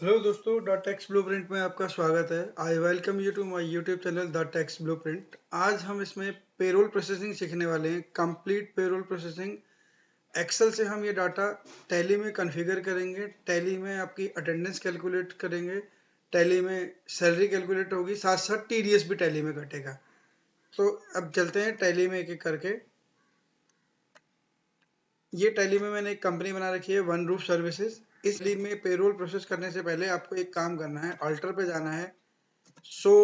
Hello दोस्तों, the tax blueprint में आपका स्वागत है। I welcome you to my YouTube channel the tax blueprint. आज हम इसमें पेरोल प्रोसेसिंग सीखने वाले हैं, कंप्लीट पेरोल प्रोसेसिंग। एक्सेल से हम ये डाटा टैली में कॉन्फ़िगर करेंगे, टैली में आपकी अटेंडेंस कैलकुलेट करेंगे, टैली में सैलरी कैलकुलेट होगी, साथ साथ टीडीएस भी टैली में कटेगा। तो अब चलते हैं टैली में एक एक करके। ये टैली में मैंने एक कंपनी बना रखी है, वन रूफ सर्विसेज। इस टैली में पेरोल प्रोसेस करने से पहले आपको एक काम करना है, अल्टर पे जाना है, शो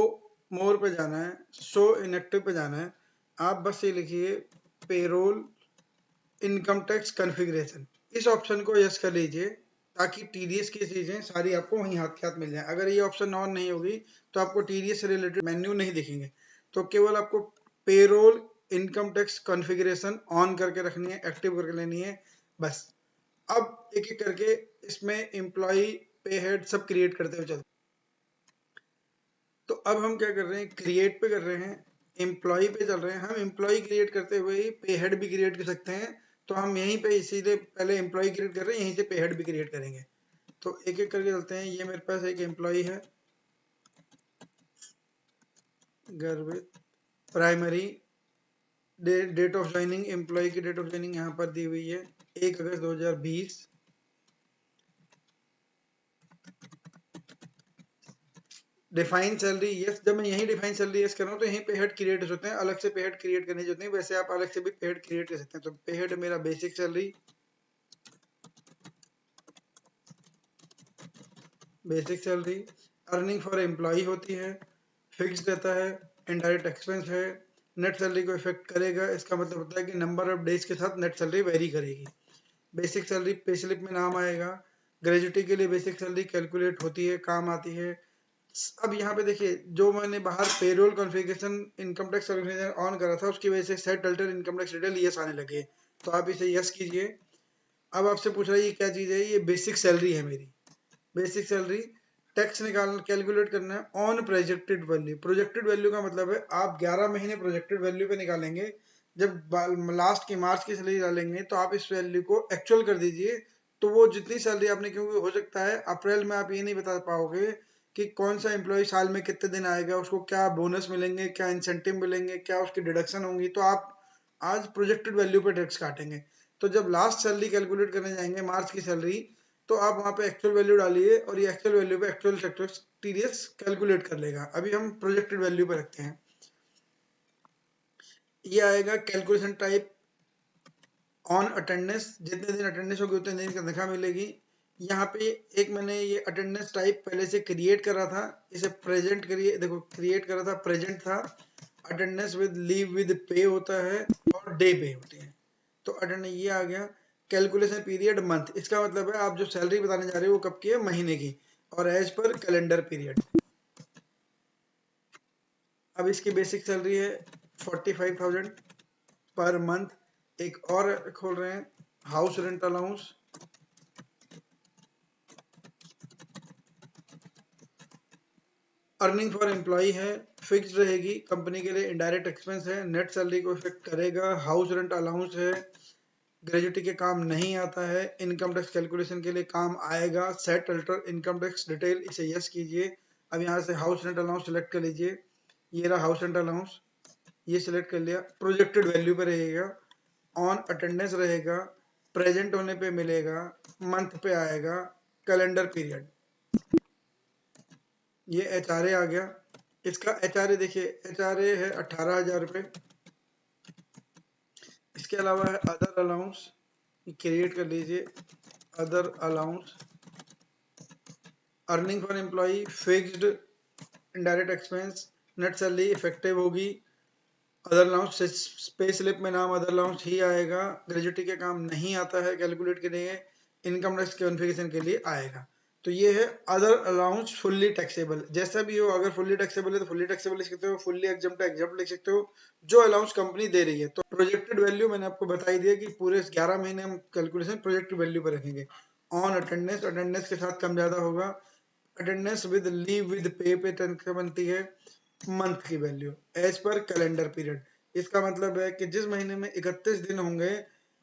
मोर पे जाना है, शो इनएक्टिव पे जाना है। आप बस ये लिखिए पेरोल इनकम टैक्स कॉन्फ़िगरेशन, इस ऑप्शन को यस कर लीजिए ताकि टीडीएस की चीजें सारी आपको वहीं हाथ के हाथ मिल जाए। अगर ये ऑप्शन ऑन नहीं होगी तो आपको टीडीएस से रिलेटेड मेन्यू नहीं दिखेंगे। तो केवल आपको payroll income tax configuration on करके रखनी है, एक्टिव करके लेनी है बस। अब एक एक करके इसमें एम्प्लॉय, पे हेड सब क्रिएट करते हुए चलते। तो अब हम क्या कर रहे हैं, क्रिएट पे कर रहे हैं, एम्प्लॉय पे चल रहे हैं। हम एम्प्लॉय क्रिएट करते हुए ही पे हेड भी क्रिएट कर सकते हैं। तो हम यहीं पे इसीलिए पहले एम्प्लॉय क्रिएट कर रहे हैं, यहीं से पे हेड भी क्रिएट करेंगे। तो एक एक करके चलते हैं। ये मेरे पास एक एम्प्लॉय है, Garvit primary. Date of joining, employee की डेट ऑफ ज्वाइनिंग यहाँ पर दी हुई है 1 अगस्त 2020। डिफाइन सैलरी यस, जब मैं यही डिफाइन सैलरी यस कर रहा हूँ तो यहीं पे हेड क्रिएट होते हैं। अलग से पे हेड क्रिएट करने होते हैं, वैसे आप अलग से भी पे हेड क्रिएट कर सकते हैं। तो पे हेड मेरा basic salary, basic salary. Earning for employee होती है, फिक्स रहता है, इनडायरेक्ट एक्सपेंस है, नेट सैलरी को इफेक्ट करेगा। इसका मतलब होता है कि नंबर ऑफ डेज के साथ नेट सैलरी वेरी करेगी। बेसिक सैलरी पे स्लिप में नाम आएगा। ग्रेजुटी के लिए बेसिक सैलरी कैलकुलेट होती है, काम आती है। अब यहाँ पे देखिए, जो मैंने बाहर payroll configuration income tax configuration on करा था, उसकी वजह से set alter income tax detail yes आने लगे। तो आप इसे यस कीजिए। अब आपसे पूछ रहा है ये क्या चीज़ है, ये बेसिक सैलरी है मेरी। बेसिक सैलरी टैक्स निकाल कैलकुलेट करना है on projected value. Projected value का मतलब है आप 11 महीने प्रोजेक्टेड वैल्यू पे निकालेंगे। जब लास्ट की मार्च की सैलरी डालेंगे तो आप इस वैल्यू को एक्चुअल कर दीजिए। तो वो जितनी सैलरी आपने, क्योंकि हो सकता है अप्रैल में आप ये नहीं बता पाओगे कि कौन सा एम्प्लॉय साल में कितने दिन आएगा, उसको क्या बोनस मिलेंगे, क्या इंसेंटिव मिलेंगे, क्या उसकी डिडक्शन होंगी। तो आप आज प्रोजेक्टेड वैल्यू पे टैक्स काटेंगे। तो जब लास्ट सैलरी कैलकुलेट करने जाएंगे, मार्च की सैलरी, तो आप वहां पे एक्चुअल वैल्यू डालिए और ये एक्चुअल वैल्यू पे एक्चुअल टैक्स टीडीएस कैलकुलेट कर लेगा। अभी हम प्रोजेक्टेड वैल्यू पे रखते हैं। ये आएगा कैलकुलेशन टाइप ऑन अटेंडेंस, जितने दिन अटेंडेंस होगी उतने दिन की तनख्वाह मिलेगी। यहाँ पे एक मैंने ये अटेंडेंस टाइप पहले से क्रिएट करा था, इसे प्रेजेंट करिए। देखो क्रिएट करा था, प्रेजेंट था। अटेंडेंस विद लीव विद पे होता है और डे पे होती है। तो अटेंडेंस ये आ गया। कैलकुलेशन पीरियड मंथ, इसका मतलब है आप जो सैलरी बताने जा रहे हो वो कब की है, महीने की, और एज पर कैलेंडर पीरियड। अब इसकी बेसिक सैलरी है 45,000 पर मंथ। एक और खोल रहे हैं, house rent allowance. Earning for employee है, फिक्स्ड रहेगी, कंपनी के लिए इनडायरेक्ट एक्सपेंस है, नेट सैलरी को इफेक्ट करेगा। हाउस रेंट अलाउंस है, ग्रेजुटी के काम नहीं आता है, इनकम टैक्स कैलकुलेशन के लिए काम आएगा। Set alter income tax detail, इसे यस कीजिए। अब यहाँ से हाउस रेंट अलाउंस सेलेक्ट कर लीजिए। ये रहा हाउस रेंट अलाउंस, ये सिलेक्ट कर लिया। प्रोजेक्टेड वैल्यू पे रहेगा, ऑन अटेंडेंस रहेगा, प्रेजेंट होने पे मिलेगा, मंथ पे आएगा, कैलेंडर पीरियड। ये एच आर ए आ गया। इसका एच आर ए देखिए, एच आर ए है 18,000 रुपये। इसके अलावा है अदर अलाउंस, क्रिएट कर लीजिए other allowance. Earning for employee fixed, indirect expense, net salary effective होगी। अदर अलाउंस पे स्लिप में नाम अदर अलाउंस ही आएगा। ग्रेजुटी के काम नहीं आता है कैलकुलेट के लिए, इनकम टैक्स कॉन्फ़िगरेशन के लिए आएगा। तो ये है अदर अलाउंस फुल्ली टैक्सेबल। जैसा भी हो, अगर फुल्ली टैक्सेबल है तो फुल्ली टैक्सेबल लिख सकते हो, फुल्ली एग्जम्प्ट है एग्जम्प्ट लिख सकते हो, जो अलाउंस कंपनी दे रही है। तो प्रोजेक्टेड वैल्यू मैंने आपको बताई दिया कि पूरे 11 महीने हम कैलकुलेशन प्रोजेक्टेड वैल्यू पर रखेंगे। ऑन अटेंडेंस, अटेंडेंस के साथ कम ज्यादा होगा। अटेंडेंस विद लीव विद पे तनख्वाह बनती है। मंथ की value as per calendar period, इसका मतलब है कि जिस महीने में 31 दिन होंगे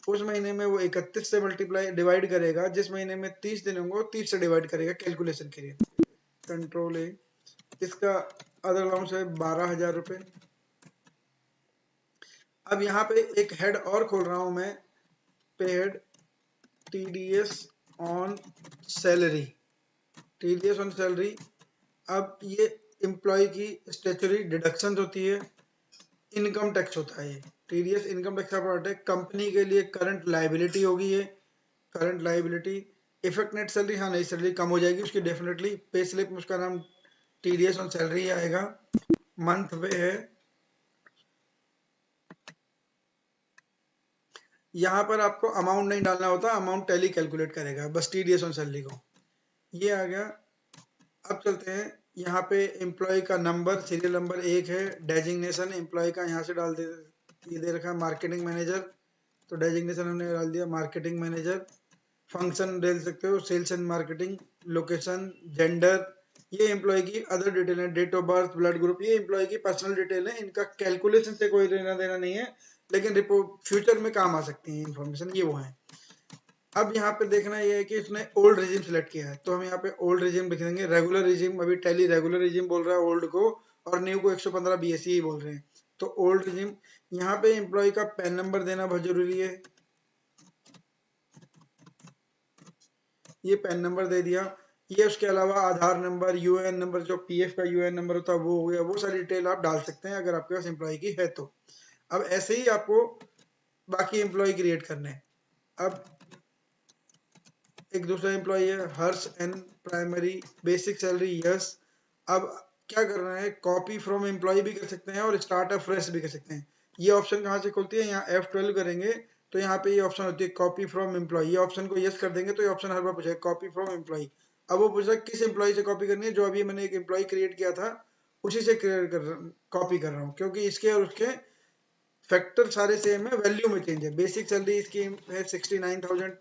उस महीने में वो 31 से मल्टीप्लाई डिवाइड करेगा, जिस महीने में 30 दिन होंगे वो 30 से डिवाइड करेगा कैलकुलेशन के लिए। कंट्रोल ए। इसका अदर अलाउंस है 12,000 रुपये। अब यहाँ पे एक हेड और खोल रहा हूं मैं, paid TDS on salary, TDS on salary. अब ये एम्प्लॉय की स्टेचुरी डिडक्शन होती है, इनकम टैक्स होता है। ये TDS इनकम टैक्स का पार्ट है, कंपनी के लिए करंट लाइबिलिटी होगी ये, current liability. Effect net salary, हाँ नई सैलरी कम हो जाएगी उसकी डेफिनेटली, पे स्लिप में उसका नाम TDS ऑन सैलरी आएगा। मंथ पे है, यहाँ पर आपको अमाउंट नहीं डालना होता, अमाउंट टैली कैलकुलेट करेगा बस TDS ऑन सैलरी को। ये आ गया। अब चलते हैं, यहाँ पे एम्प्लॉय का नंबर, सीरियल नंबर 1 है। डेजिग्नेशन एम्प्लॉय का यहाँ से डाल दे, ये दे रखा है मार्केटिंग मैनेजर, तो डेजिग्नेशन हमने डाल दिया मार्केटिंग मैनेजर। फंक्शन डाल सकते हो sales and marketing. Location, gender, ये एम्प्लॉय की अदर डिटेल है, date of birth, blood group, ये एम्प्लॉय की पर्सनल डिटेल है, इनका कैलकुलेशन से कोई लेना देना नहीं है, लेकिन रिपोर्ट फ्यूचर में काम आ सकती है इन्फॉर्मेशन, ये वो है। अब यहाँ पे देखना ये है कि इसने ओल्ड रिजिम सिलेक्ट किया है, तो हम यहाँ पे ओल्ड रिजिम लिख देंगे। रेगुलर रिजिम, अभी टैली रेगुलर रिजिम बोल रहा है ओल्ड को, और न्यू को 115 BSE ही बोल रहे हैं, तो ओल्ड रिजिम। यहाँ पे एम्प्लॉय का पैन नंबर देना बहुत जरूरी है, ये पैन नंबर दे दिया। ये उसके अलावा आधार नंबर, यूएएन नंबर, जो पीएफ का यूएएन नंबर होता है वो हो गया, वो सारी डिटेल आप डाल सकते हैं अगर आपके पास एम्प्लॉय की है तो। अब ऐसे ही आपको बाकी एम्प्लॉय क्रिएट करने हैं। अब एक दूसरा एम्प्लॉय है Harsh N, primary, basic salary yes. अब क्या करना है, कॉपी फ्रॉम एम्प्लॉय भी कर सकते हैं और स्टार्ट अ फ्रेश भी कर सकते हैं। ये ऑप्शन कहाँ से खुलती है, यहाँ F12 करेंगे तो यहाँ पे ये ऑप्शन होती है कॉपी फ्रॉम एम्प्लॉय, ये ऑप्शन को यस कर देंगे तो ये ऑप्शन हर बार पूछेगा कॉपी फ्रॉम एम्प्लॉय। अब वो पूछा किस एम्प्लॉय से कॉपी करनी है, जो अभी मैंने एक एम्प्लॉय क्रिएट किया था उसी से कॉपी कर रहा हूँ, क्योंकि इसके और उसके फैक्टर सारे सेम है, वैल्यू में चेंज है। बेसिक सैलरी इसकी है 69,000,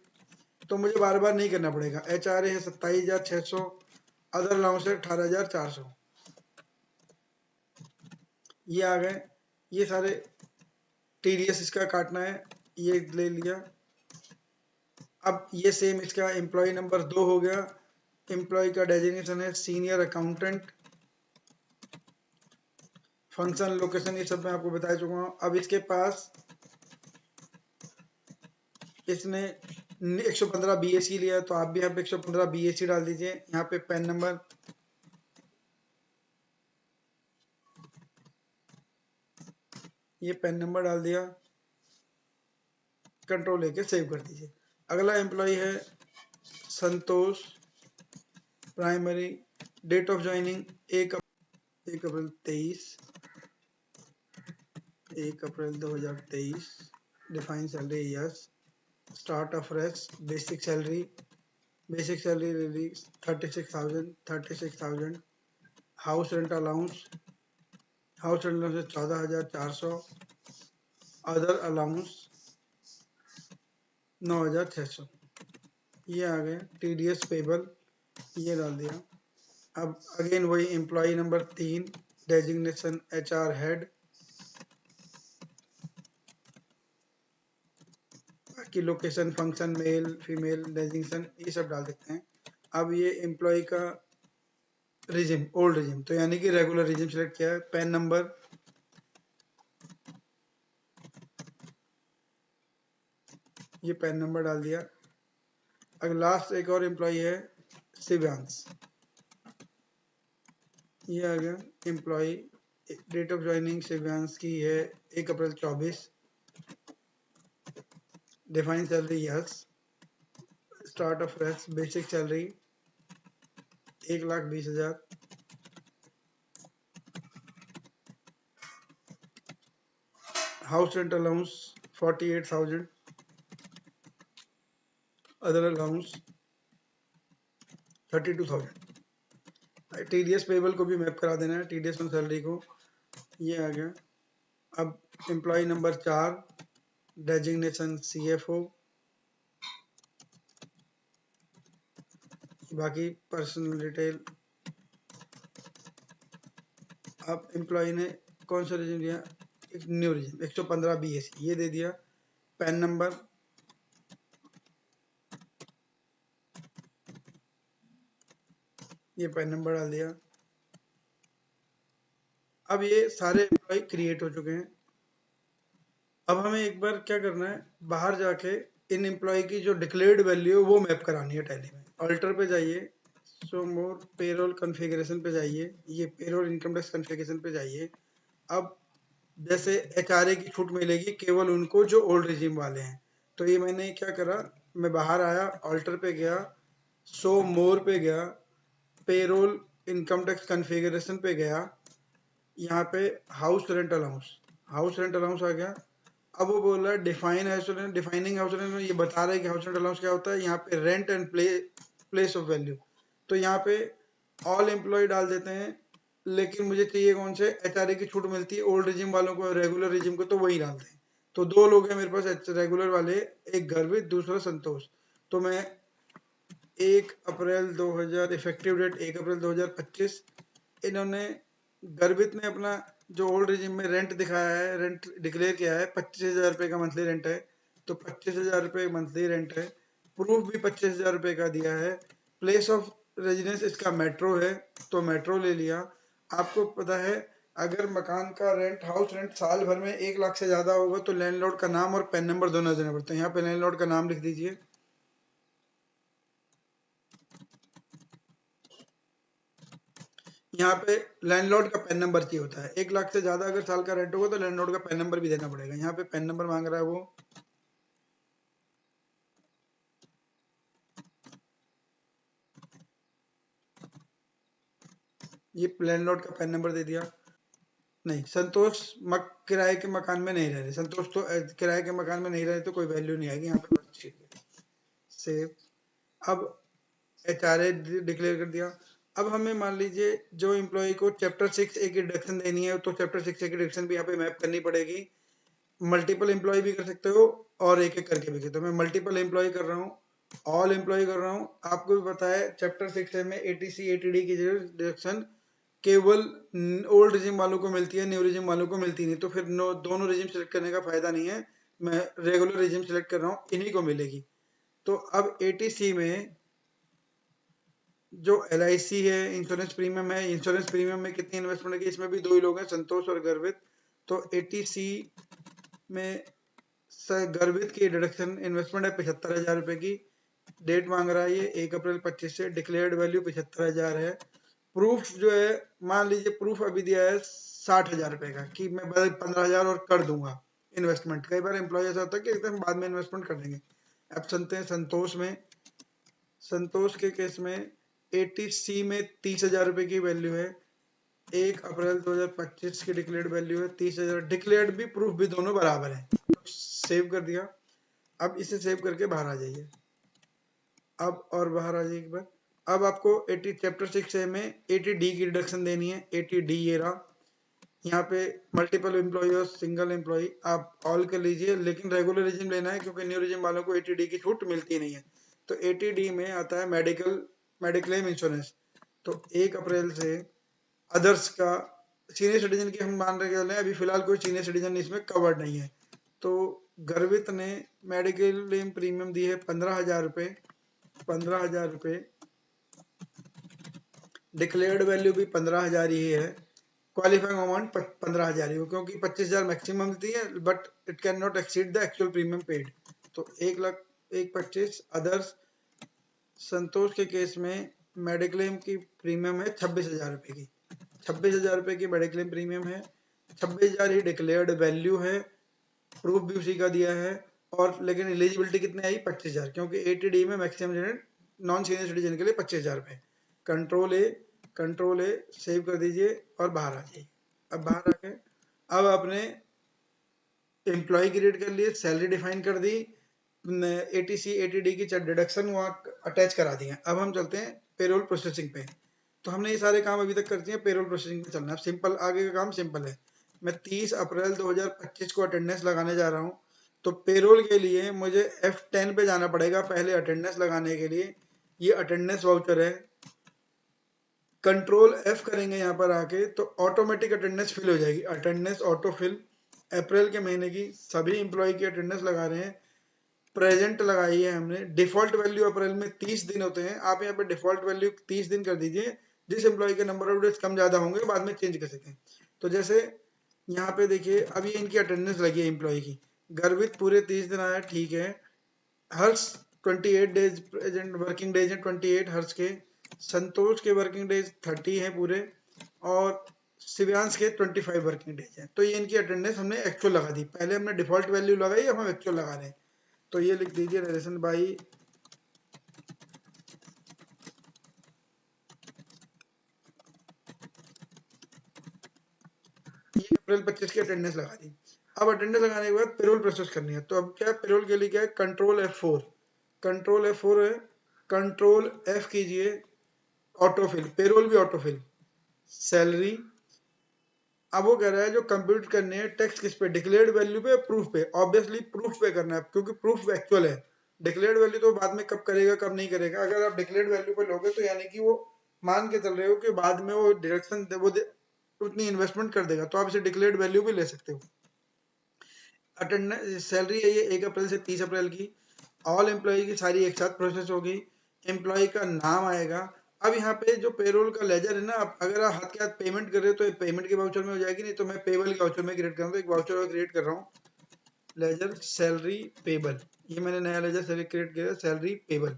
तो मुझे बार बार नहीं करना पड़ेगा। HRA है 27,600, अदर अलाउंस है 18,400। ये आ गए, ये सारे TDS इसका काटना है, ये ले लिया। अब ये सेम इसका एम्प्लॉय नंबर 2 हो गया। एम्प्लॉय का डेजिग्नेशन है सीनियर अकाउंटेंट। फंक्शन, लोकेशन, ये सब मैं आपको बता चुका हूँ। अब इसके पास इसने 115 BSE लिया है, तो आप भी यहाँ पे 115 BSE डाल दीजिए। यहाँ पे पैन नंबर, ये पैन नंबर डाल दिया, कंट्रोल लेके सेव कर दीजिए। अगला एम्प्लॉय है Santosh, primary, date of joining 1 April 2023, define salary yes, start of fresh, basic salary release 36,000। House rent allowance, house rent allowance 14,400, other allowance 9,600। ये आ गए। TDS पेबल, ये डाल दिया। अब अगेन वही employ number 3, designation HR head, बाकी location, function, male female, designation ये सब डाल सकते हैं। अब ये एम्प्लॉय का रिजिम, ओल्ड रिजिम, तो यानी कि रेगुलर रिजिम सिलेक्ट किया है। पैन नंबर, ये पैन नंबर डाल दिया। अगर लास्ट एक और एम्प्लॉय है शिव्यांश, ये आ गया एम्प्लॉय। डेट ऑफ ज्वाइनिंग शिव्यांश की है 1 अप्रैल 24, define salary yes, start of fresh, basic salary 1,20,000, house rent allowance 48,000, other allowance 32,000। TDS payable को भी मैप करा देना है TDS ऑन सैलरी को, ये आ गया। अब एम्प्लॉय नंबर 4, डेजिग्नेशन CFO, बाकी पर्सनल डिटेल। अब एम्प्लॉय ने कौन सा रिजिम दिया, एक न्यू रिजिम 115 BSE, ये दे दिया। पैन नंबर, ये पैन नंबर डाल दिया। अब ये सारे एम्प्लॉय क्रिएट हो चुके हैं। अब हमें एक बार क्या करना है, बाहर जाके इन एम्प्लॉय की जो डिक्लेयर्ड वैल्यू है वो मैप करानी है टैली में। ऑल्टर पे जाइए, सो मोर पेरोल कॉन्फ़िगरेशन पे जाइए, ये पेरोल इनकम टैक्स कॉन्फ़िगरेशन पे जाइए। अब जैसे एचआरए की छूट मिलेगी केवल उनको जो ओल्ड रिजीम वाले हैं। तो ये मैंने क्या करा, मैं बाहर आया, ऑल्टर पे गया, सो मोर पे गया, पेरोल इनकम टैक्स कॉन्फ़िगरेशन पे गया, यहाँ पे हाउस रेंट अलाउंस आ गया। अब वो बोल रहा है define house rent, defining house rent, ये बता रहा है कि हाउस रेंट अलाउंस क्या होता है। यहाँ पे rent and place of value, तो यहाँ पे ऑल एम्प्लॉय डाल देते हैं, लेकिन मुझे चाहिए कौन से, एचआरए की छूट मिलती है ओल्ड रिजिम वालों को, रेगुलर रिजिम को, तो वही डालते हैं। तो दो लोग हैं मेरे पास रेगुलर वाले, एक गर्वित दूसरा संतोष। तो मैं 1 अप्रैल 2000 इफेक्टिव डेट 1 अप्रैल 2025, इन्होंने गर्वित ने अपना जो ओल्ड रिजिम में रेंट दिखाया है, रेंट डिक्लेयर किया है 25,000 रुपये का मंथली रेंट है, तो 25,000 रुपये मंथली रेंट है। प्रूफ भी 25,000 रुपये का दिया है। प्लेस ऑफ रेजिडेंस इसका मेट्रो है, तो मेट्रो ले लिया। आपको पता है अगर मकान का रेंट, हाउस रेंट साल भर में 1 लाख से ज्यादा होगा तो लैंडलॉर्ड का नाम और पैन नंबर दोनों देना पड़ता है। यहाँ पे लैंडलॉर्ड का नाम लिख दीजिए, यहाँ पे लैंडलॉर्ड का पैन नंबर चाहिए होता है। 1 लाख से ज्यादा अगर साल का रेंट होगा तो लैंडलॉर्ड का पैन नंबर भी देना पड़ेगा। यहाँ पे पैन नंबर मांग रहा है वो, ये लैंडलॉर्ड का पैन नंबर दे दिया। नहीं, संतोष किराए के मकान में नहीं रह रहे, संतोष तो किराए के मकान में नहीं रह रहे, तो कोई वैल्यू नहीं आएगी यहाँ पे, बस ठीक है, सेव। अब एचआरए डिक्लेयर कर दिया। अब हमें मान लीजिए जो एम्प्लॉय को चैप्टर 6A की डिडक्शन देनी है, तो चैप्टर 6A की डिडक्शन भी यहाँ पे मैप करनी पड़ेगी। मल्टीपल एम्प्लॉय भी कर सकते हो और एक एक करके भी कर सकते हो। मैं मल्टीपल एम्प्लॉय कर रहा हूँ, ऑल एम्प्लॉय कर रहा हूँ। आपको भी पता है चैप्टर 6A में एटीसी एटीडी की डिडक्शन केवल ओल्ड रिजिम वालों को मिलती है, न्यू रिजिम वालों को मिलती नहीं, तो फिर दोनों रिजिम सेलेक्ट करने का फायदा नहीं है। मैं रेगुलर रिजिम सेलेक्ट कर रहा हूँ, इन्हीं को मिलेगी। तो अब एटीसी में जो LIC है, इंश्योरेंस प्रीमियम है, इंश्योरेंस प्रीमियम में कितनी इन्वेस्टमेंट है, इसमें भी दो ही लोग हैं, संतोष और गर्वित। तो एटीसी में गर्वित की डिडक्शन इन्वेस्टमेंट है 75,000 रुपए की। डेट मांग रहा है ये 1 अप्रैल 25 से, डिक्लेयर्ड वैल्यू 75,000 है। प्रूफ जो है, मान लीजिए प्रूफ अभी दिया है 60,000 रुपए का कि मैं 15,000 और कर दूंगा इन्वेस्टमेंट। कई बार एम्प्लॉय ऐसा होता है कि एकदम बाद में इन्वेस्टमेंट कर देंगे। अब चलते हैं संतोष में। संतोष के केस में एटीसी में 30,000 रुपए की वैल्यू है, 1 अप्रैल 2025 की डिक्लेयर्ड वैल्यू है 30,000। डिक्लेयर्ड भी प्रूफ भी दोनों बराबर है, तो सेव कर दिया। अब इसे सेव करके बाहर आ जाइए, अब और बाहर आ जाइए एक बार। अब आपको 80 चैप्टर 6A में 80D की डिडक्शन देनी है, 80D ये रहा। यहाँ पे मल्टीपल एम्प्लॉय और सिंगल एम्प्लॉय आप ऑल कर लीजिए, लेकिन रेगुलर रिजिम लेना है क्योंकि न्यू रिजिम वालों को 80D की छूट मिलती नहीं है। तो 80D में आता है मेडिक्लेम इंश्योरेंस। तो 1 अप्रैल से अदर्स का, सीनियर सिटीजन की हम मान रहे हैं, अभी फिलहाल कोई सीनियर सिटीजन इसमें कवर्ड नहीं है। तो गर्वित ने मेडिक्लेम प्रीमियम दी है 15,000 रुपये, 15,000 रुपये। डिक्लेयर्ड वैल्यू भी 15,000 ही है। क्वालिफाइंग अमाउंट 15,000 ही हो, क्योंकि 25,000 मैक्सिमम दी है, but it can not exceed the actual premium paid. तो 1,25,000 अदर्स। संतोष के केस में मेडिक्लेम की प्रीमियम है 26,000 रुपये की, 26,000 रुपये की मेडिक्लेम प्रीमियम है, 26,000 ही डिक्लेयर्ड वैल्यू है, प्रूफ भी उसी का दिया है। और लेकिन एलिजिबिलिटी कितने आई, 25,000, क्योंकि 80D में मैक्सिमम नॉन सीनियर सिटीजन के लिए 25,000 रुपये। कंट्रोल ए सेव कर दीजिए और बाहर आ जाइए। अब बाहर आके अब आपने एम्प्लॉय क्रिएट कर लिए, सैलरी डिफाइन कर दी, एटीसी एटीडी की डिडक्शन वहाँ अटैच करा दी है। अब हम चलते हैं पेरोल प्रोसेसिंग पे। तो हमने ये सारे काम अभी तक कर दिए, पेरोल प्रोसेसिंग पे चलना है। सिंपल, आगे का काम सिंपल है। मैं 30 अप्रैल 2025 को अटेंडेंस लगाने जा रहा हूँ। तो पेरोल के लिए मुझे F10 पे जाना पड़ेगा पहले अटेंडेंस लगाने के लिए। ये अटेंडेंस वाउचर है, कंट्रोल F करेंगे यहाँ पर आके तो ऑटोमेटिक अटेंडेंस फिल हो जाएगी, अटेंडेंस ऑटो फिल। अप्रैल के महीने की सभी एम्प्लॉय की अटेंडेंस लगा रहे हैं। प्रेजेंट लगाई है हमने। डिफॉल्ट वैल्यू अप्रैल में 30 दिन होते हैं, आप यहाँ पे डिफॉल्ट वैल्यू 30 दिन कर दीजिए, जिस एम्प्लॉय के नंबर ऑफ डेज कम ज्यादा होंगे बाद में चेंज कर सकें। तो जैसे यहाँ पे देखिए अब ये इनकी अटेंडेंस लगी है एम्प्लॉय की, गर्वित पूरे 30 दिन आया, ठीक है। हर्ष 28 डेज प्रेजेंट वर्किंग डेज है 28 हर्ष के, संतोष के वर्किंग डेज 30 है पूरे, और शिव्यांश के 25 वर्किंग डेज है। तो ये इनकी अटेंडेंस हमने एक्चुअल लगा दी, पहले हमने डिफॉल्ट वैल्यू लगाई, अब हम एक्चुअल लगा रहे हैं। तो ये लिख दीजिए नरेशन बाई ये अप्रैल 25 की अटेंडेंस लगा दी। अब अटेंडेंस लगाने के बाद पेरोल प्रोसेस करनी है, तो अब क्या पेरोल के लिए क्या है, कंट्रोल F4, कंट्रोल F4 है, कंट्रोल F कीजिए, ऑटोफिल, पेरोल भी ऑटोफिल, सैलरी। अब वो कह रहा है जो कंप्यूट करने हैं टैक्स किस पे, डिक्लेयर्ड वैल्यू पे, प्रूफ पे, ऑब्वियसली प्रूफ पे करना है क्योंकि प्रूफ एक्चुअल है। डिक्लेयर्ड वैल्यू तो बाद में कब करेगा कब नहीं करेगा, अगर आप डिक्लेयर्ड वैल्यू पे लोगे तो यानी कि वो मान के चल रहे हो कि बाद में वो डिडक्शन उतनी इन्वेस्टमेंट कर देगा, तो आप इसे डिक्लेयर्ड वैल्यू भी ले सकते हो। अटेंडेंस सैलरी है ये 1 अप्रैल से 30 अप्रैल की, ऑल एम्प्लॉय की सारी एक साथ प्रोसेस होगी, एम्प्लॉय का नाम आएगा। अब यहाँ पे जो पेरोल का लेजर है ना, अगर आप हाथ के हाथ पेमेंट कर रहे हो तो पेमेंट के वाउचर में हो जाएगी, नहीं तो मैं पेबल के वाउचर में क्रिएट कर रहा हूँ, तो एक वाउचर क्रिएट कर रहा हूँ, लेजर सैलरी पेबल, ये मैंने नया लेजर क्रिएट किया, सैलरी पेबल।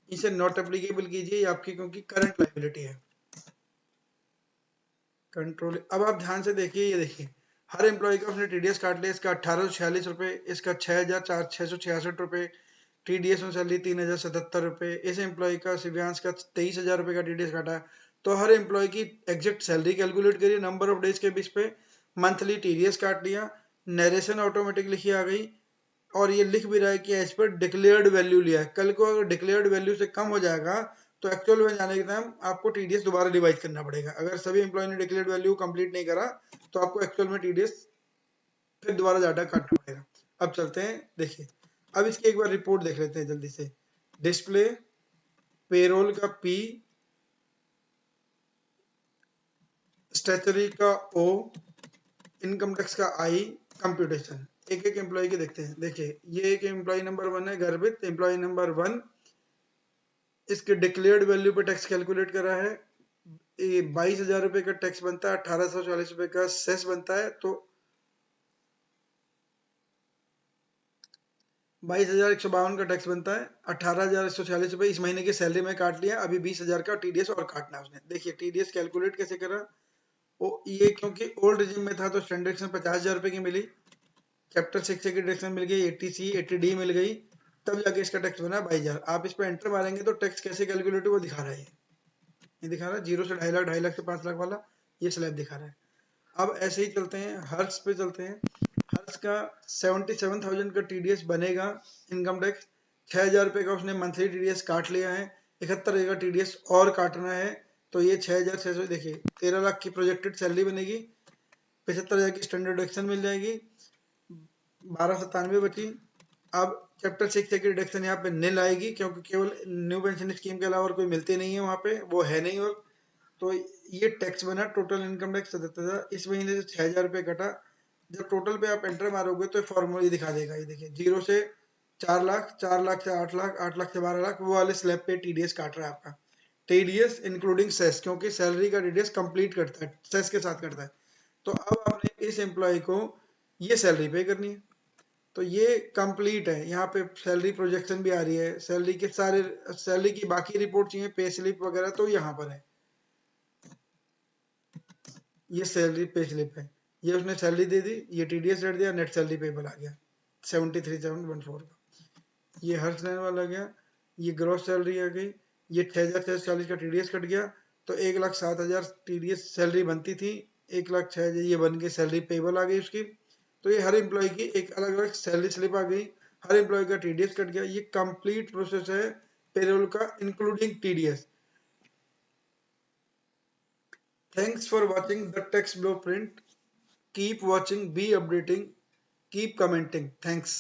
इसे नॉट एप्लीकेबल कीजिए आपकी, क्योंकि करंट लायबिलिटी है। कंट्रोल, अब आप ध्यान से देखिए, ये देखिए हर एम्प्लॉय का उसने टीडीएस काट लिया, इसका 1846 रुपए, इसका 6,666 रुपए, टीडीएस में सैलरी 3,077 रुपए, इस एम्प्लॉय का शिव्यांश का 23,000 रुपए का टीडीएस काटा। तो हर एम्प्लॉय की एग्जैक्ट सैलरी कैलकुलेट करिए नंबर ऑफ डेज के बेस पे, मंथली टीडीएस काट लिया, नरेशन ऑटोमेटिक लिखी आ गई, और ये लिख भी रहा है कि एज पर डिक्लेयर्ड वैल्यू लिया है। कल को अगर डिक्लेयर्ड वैल्यू से कम हो जाएगा तो एक्चुअल में जाने के टाइम आपको टीडीएस दोबारा रिवाइज करना पड़ेगा। अगर सभी एम्प्लॉय ने डिक्लेयर्ड वैल्यू कंप्लीट नहीं करा तो आपको एक्चुअल में टीडीएस फिर दोबारा डाटा काटना पड़ेगा। अब चलते हैं, देखिए अब इसकी एक बार रिपोर्ट देख लेते हैं जल्दी से। डिस्प्ले, पेरोल का पी, स्टैचुटरी का ओ, इनकम टैक्स का आई, कंप्यूटेशन। एक एक एम्प्लॉय के देखते हैं। देखिए ये एक एम्प्लॉय नंबर 1 है गर्भित, एम्प्लॉय नंबर 1, इसके डिक्लेयर्ड वैल्यू पे टैक्स कैलकुलेट करा है, ये 22,000 रुपए का टैक्स बनता है, 1,840 रुपए का सेस बनता है, तो 22,152 का टैक्स बनता है, 18,146 रुपए इस महीने की सैलरी में काट लिया, अभी 20,000 का टीडीएस और काटना है उसने। देखिए टीडीएस कैलकुलेट कैसे करा, ये क्योंकि ओल्ड रिजिम में था तो स्टैंडर्ड डिडक्शन 50,000 रुपए की मिली, चैप्टर 6 की डिडक्शन मिल गई, 80C 80D मिल गई, तब जाके इसका टैक्स बना 22,000। आप इस पर एंटर मारेंगे तो टैक्स कैसे कैलकुलेट वो दिखा रहा है, ये दिखा रहा है 0 से 2.5 लाख, 2.5 लाख से 5 लाख वाला ये स्लैब दिखा रहा है। अब ऐसे ही चलते हैं, हर्ष पे चलते हैं। हर्ष का 77,000 का टीडीएस बनेगा इनकम टैक्स, 6,000 रुपए का उसने मंथली टीडीएस काट लिया है, 71,000 का टीडीएस और काटना है, तो ये 6,600, देखिए 13 लाख की प्रोजेक्टेड सैलरी बनेगी, 75,000 की स्टैंडर्ड डिडक्शन मिल जाएगी, 1297 बची। अब चैप्टर 6 की डिडक्शन यहाँ पे नील आएगी क्योंकि केवल न्यू पेंशन स्कीम के अलावा और कोई मिलती नहीं है वहां पे, वो है नहीं। और तो ये टैक्स बना टोटल इनकम टैक्स 77,000, इस महीने से 6,000 रुपए कटा। जब टोटल पे आप एंटर मारोगे तो फॉर्मूला दिखा देगा, ये देखिए 0 से 4 लाख, 4 लाख से 8 लाख, 8 लाख से 12 लाख, वो वाले स्लैब पे टीडीएस काट रहा है आपका, टीडीएस इंक्लूडिंग सेस, क्योंकि सैलरी का टीडीएस कंप्लीट करता है, सेस के साथ करता है। तो अब आपने इस एम्प्लॉय को ये सैलरी पे करनी है, तो ये कंप्लीट है। यहाँ पे सैलरी प्रोजेक्शन भी आ रही है, सैलरी के सारे, सैलरी की बाकी रिपोर्ट चाहिए, पे स्लिप वगैरह, तो यहाँ पर है, ये सैलरी पे स्लिप है, ये उसने सैलरी दे दी, ये टीडीएस रेट दिया, नेट सैलरी पेबल आ गया 73,714 का, ये हर स्लैन वाला आ गया, ये ग्रॉस सैलरी आ गई, ये 6,640 का टीडीएस कट गया, तो 1,07,000 टीडीएस सैलरी बनती थी, 1,06,000 ये बन के सैलरी पेबल आ गई उसकी। तो ये हर एम्प्लॉय की एक अलग अलग सैलरी स्लिप आ गई, हर एम्प्लॉय का टीडीएस कट गया, ये कंप्लीट प्रोसेस है पेरोल का including TDS. Thanks for watching the text blueprint, keep watching, be updating, keep commenting, thanks.